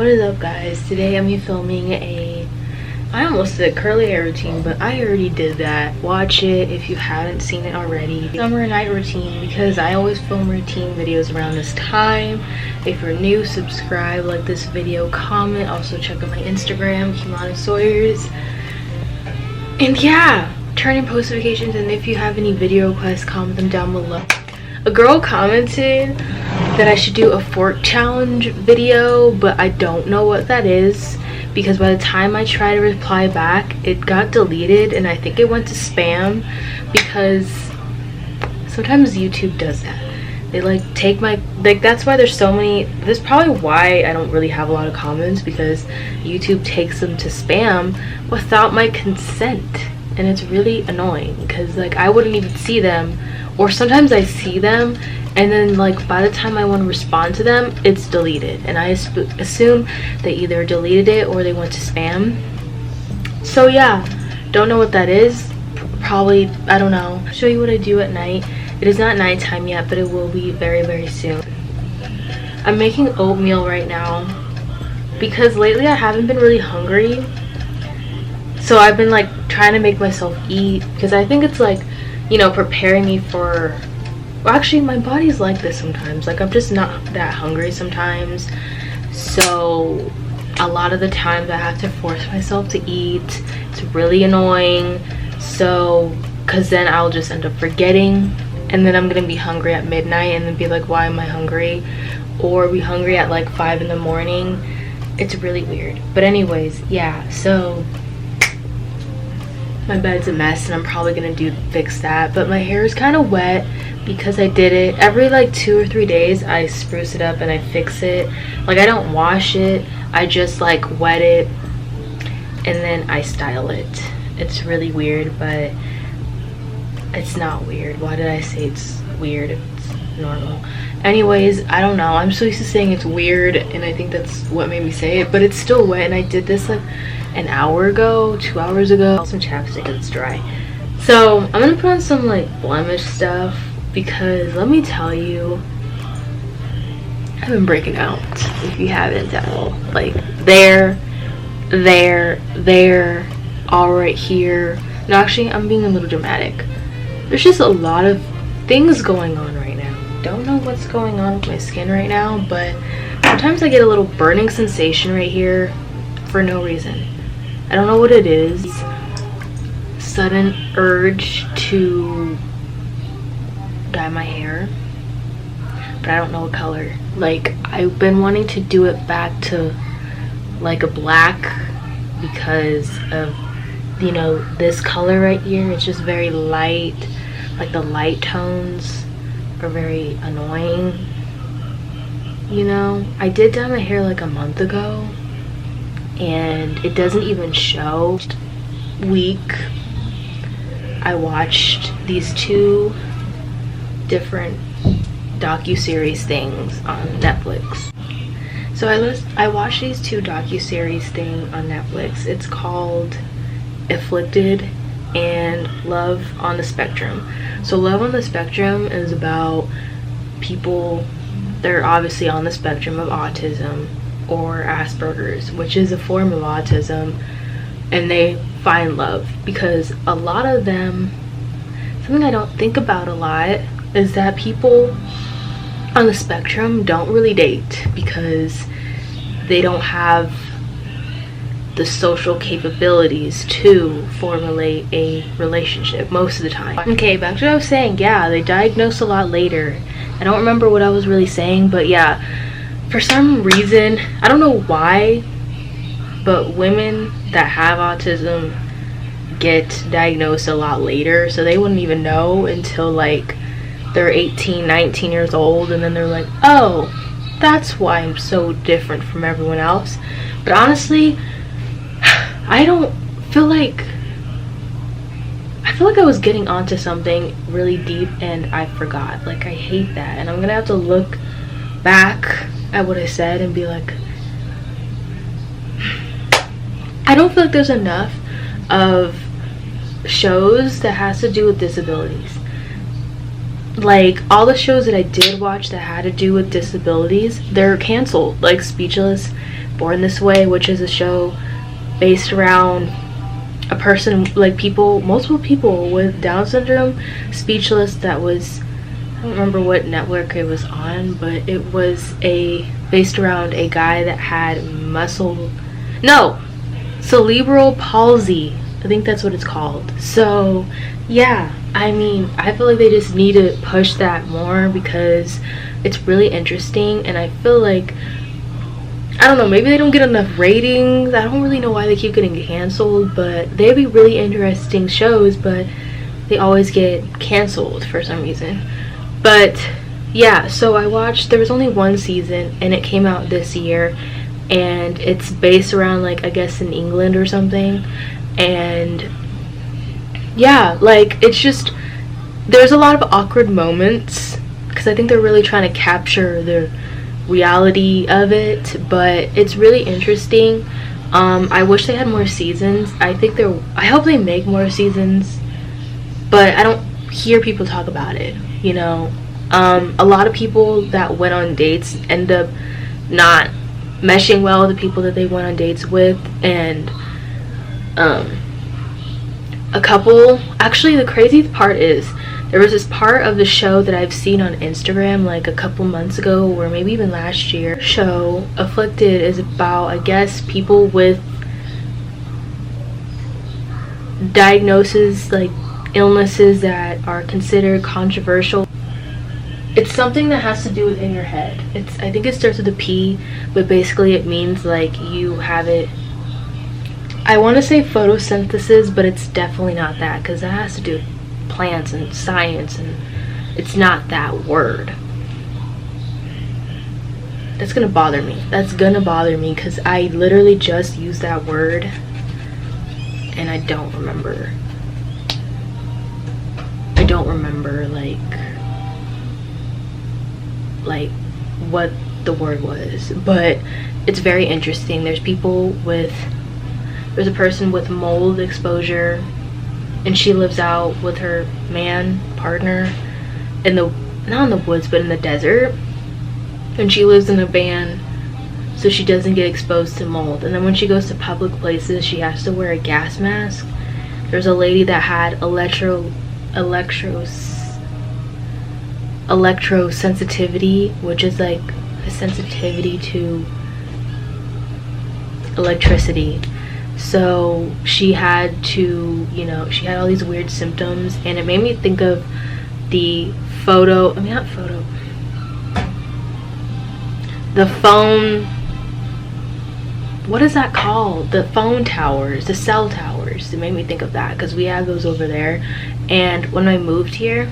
What is up, guys? Today I'm filming I almost did a curly hair routine, but I already did that. Watch it if you haven't seen it already. Summer night routine, because I always film routine videos around this time. If you're new, subscribe, like this video, comment. Also check out my Instagram, kymanachristineyt. And yeah, turn on post notifications, and if you have any video requests, comment them down below. A girl commented that I should do a fork challenge video, but I don't know what that is, because by the time I try to reply back, it got deleted, and I think it went to spam, because sometimes YouTube does that. They like take my, like, that's why there's so many, that's probably why I don't really have a lot of comments, because YouTube takes them to spam without my consent, and it's really annoying, because like I wouldn't even see them, or sometimes I see them and then like by the time I want to respond to them, it's deleted, and I assume they either deleted it or they went to spam. So yeah, don't know what that is. Probably, I don't know. I'll show you what I do at night. It is not nighttime yet, but it will be very, very soon. I'm making oatmeal right now because lately I haven't been really hungry, so I've been like trying to make myself eat, because I think it's like, you know, preparing me for, well, actually my body's like this sometimes, like I'm just not that hungry sometimes, so a lot of the times I have to force myself to eat. It's really annoying, so because then I'll just end up forgetting, and then I'm gonna be hungry at midnight and then be like, why am I hungry, or be hungry at like 5 in the morning. It's really weird. But anyways, yeah, so my bed's a mess and I'm probably gonna fix that, but my hair is kind of wet because I did it every like 2 or 3 days. I spruce it up and I fix it. Like, I don't wash it, I just like wet it and then I style it. It's really weird, but it's not weird. Why did I say it's weird? It's normal. Anyways, I don't know, I'm so used to saying it's weird, and I think that's what made me say it, but it's still wet, and I did this like an hour ago, 2 hours ago. Some chapstick, it's dry. So I'm gonna put on some like blemish stuff, because let me tell you, I've been breaking out, if you haven't at all. Like there, all right here. No, actually I'm being a little dramatic. There's just a lot of things going on right now. Don't know what's going on with my skin right now, but sometimes I get a little burning sensation right here for no reason. I don't know what it is. Sudden urge to dye my hair, but I don't know what color. Like, I've been wanting to do it back to like a black, because of, you know, this color right here. It's just very light. Like the light tones are very annoying, you know. I did dye my hair like a month ago and it doesn't even show. Week I watched these 2 different docu-series things on Netflix. So I watched these 2 docu-series thing on Netflix. It's called Afflicted and Love on the Spectrum. So Love on the Spectrum is about people, they're obviously on the spectrum of autism or Asperger's, which is a form of autism, and they find love, because a lot of them, something I don't think about a lot is that people on the spectrum don't really date, because they don't have the social capabilities to formulate a relationship most of the time. Okay, back to what I was saying. Yeah, they diagnose a lot later. I don't remember what I was really saying, but yeah, for some reason, I don't know why, but women that have autism get diagnosed a lot later, so they wouldn't even know until like they're 18, 19 years old, and then they're like, oh, that's why I'm so different from everyone else. But honestly, I feel like I was getting onto something really deep and I forgot. Like, I hate that, and I'm gonna have to look back at what I said and be like, I don't feel like there's enough of shows that has to do with disabilities. Like, all the shows that I did watch that had to do with disabilities, they're canceled. Like Speechless, Born This Way, which is a show based around a person, like multiple people with Down syndrome, speechless, that was, I don't remember what network it was on, but it was based around a guy that had cerebral palsy. I think that's what it's called. So yeah, I mean, I feel like they just need to push that more because it's really interesting, and I feel like, I don't know, maybe they don't get enough ratings. I don't really know why they keep getting canceled, but they'd be really interesting shows, but they always get canceled for some reason. But yeah, so I watched, there was only one season and it came out this year, and it's based around, like, I guess in England or something. And yeah, like, it's just, there's a lot of awkward moments because I think they're really trying to capture the reality of it, but it's really interesting. I wish they had more seasons. I hope they make more seasons, but I don't hear people talk about it, you know. A lot of people that went on dates end up not meshing well with the people that they went on dates with, and a couple, actually the crazy part is there was this part of the show that I've seen on Instagram like a couple months ago, or maybe even last year. Show Afflicted is about, I guess, people with diagnoses, like illnesses that are considered controversial. It's something that has to do with in your head. I think it starts with a P, but basically it means like you have it, I want to say photosynthesis, but it's definitely not that, because that has to do with plants and science, and it's not that word. That's gonna bother me. That's gonna bother me because I literally just used that word and I don't remember like what the word was, but it's very interesting. There's a person with mold exposure, and she lives out with her partner not in the woods, but in the desert, and she lives in a van so she doesn't get exposed to mold. And then when she goes to public places, she has to wear a gas mask. There's a lady that had electrosensitivity, which is like a sensitivity to electricity. So she had to, she had all these weird symptoms, and it made me think of the phone, what is that called? The phone towers, the cell towers. It made me think of that because we have those over there. And when I moved here,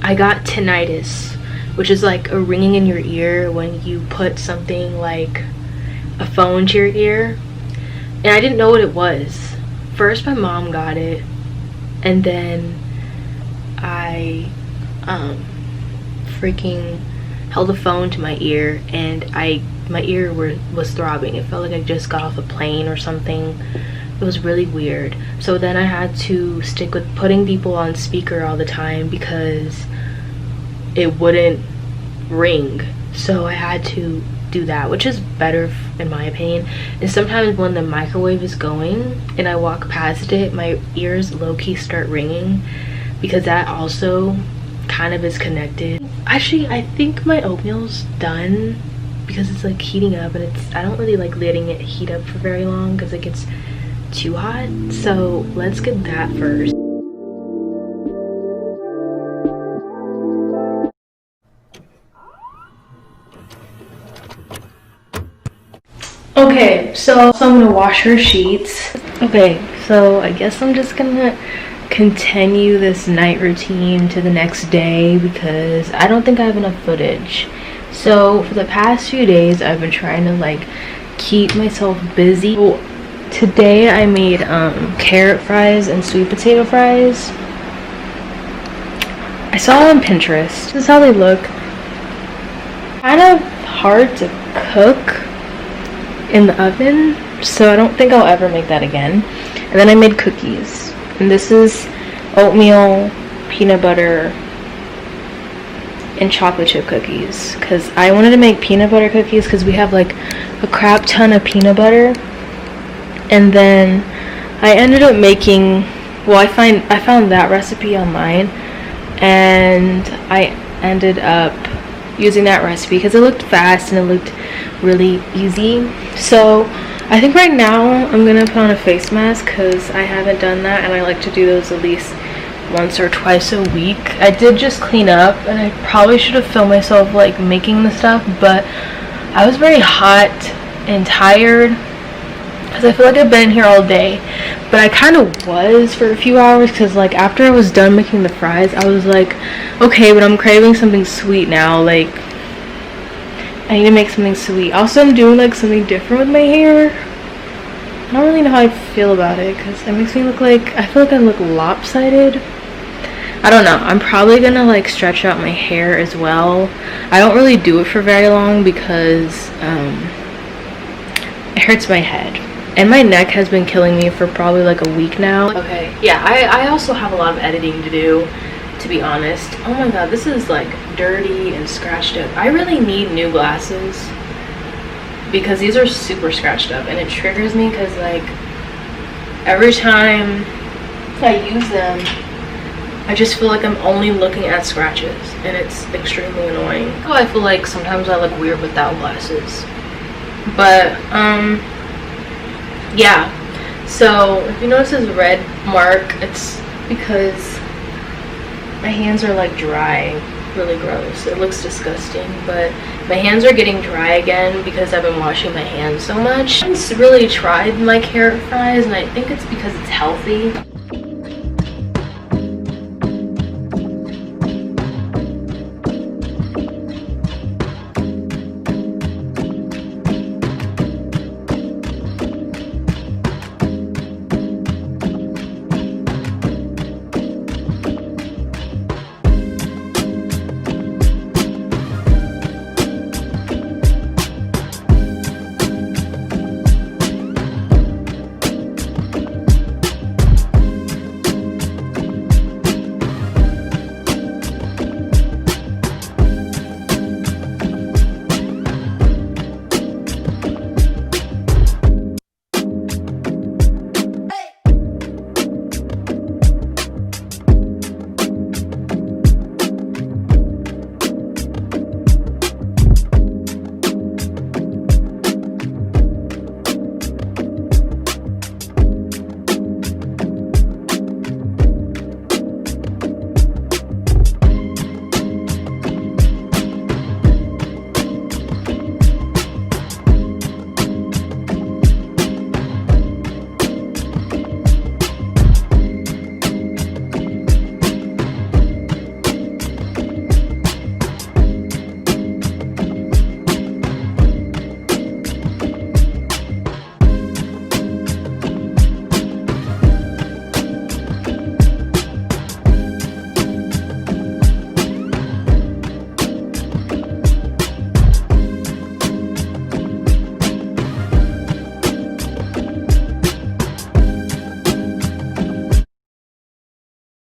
I got tinnitus, which is like a ringing in your ear when you put something like a phone to your ear. And I didn't know what it was. First my mom got it, and then I freaking held the phone to my ear, and my ear was throbbing. It felt like I just got off a plane or something. It was really weird. So then I had to stick with putting people on speaker all the time because it wouldn't ring. So I had to do that, which is better in my opinion. And sometimes when the microwave is going and I walk past it, my ears low-key start ringing, because that also kind of is connected. Actually, I think my oatmeal's done because it's like heating up, and I don't really like letting it heat up for very long because it gets too hot. So let's get that first. Okay, so I'm gonna wash her sheets. Okay, so I guess I'm just gonna continue this night routine to the next day because I don't think I have enough footage. So for the past few days I've been trying to like keep myself busy. Well, today I made carrot fries and sweet potato fries. I saw it on Pinterest. This is how they look. Kind of hard to cook in the oven, so I don't think I'll ever make that again. And then I made cookies, and this is oatmeal, peanut butter, and chocolate chip cookies, because I wanted to make peanut butter cookies because we have like a crap ton of peanut butter. And then I ended up making, well, I found that recipe online, and I ended up using that recipe because it looked fast and it looked really easy. So I think right now I'm gonna put on a face mask because I haven't done that, and I like to do those at least once or twice a week. I did just clean up, and I probably should have filmed myself like making the stuff, but I was very hot and tired because I feel like I've been here all day. But I kind of was for a few hours, because like after I was done making the fries, I was like, okay, but I'm craving something sweet now, like I need to make something sweet. Also, I'm doing like something different with my hair. I don't really know how I feel about it because it makes me look like, I feel like I look lopsided. I don't know. I'm probably gonna like stretch out my hair as well. I don't really do it for very long because it hurts my head. And my neck has been killing me for probably like a week now. Okay, yeah, I also have a lot of editing to do, to be honest. Oh my god, this is like dirty and scratched up. I really need new glasses because these are super scratched up, and it triggers me because like every time I use them, I just feel like I'm only looking at scratches, and it's extremely annoying. So I feel like sometimes I look weird without glasses. But yeah, so if you notice this red mark, it's because my hands are like dry, really gross. It looks disgusting, but my hands are getting dry again because I've been washing my hands so much. I haven't really tried my carrot fries, and I think it's because it's healthy.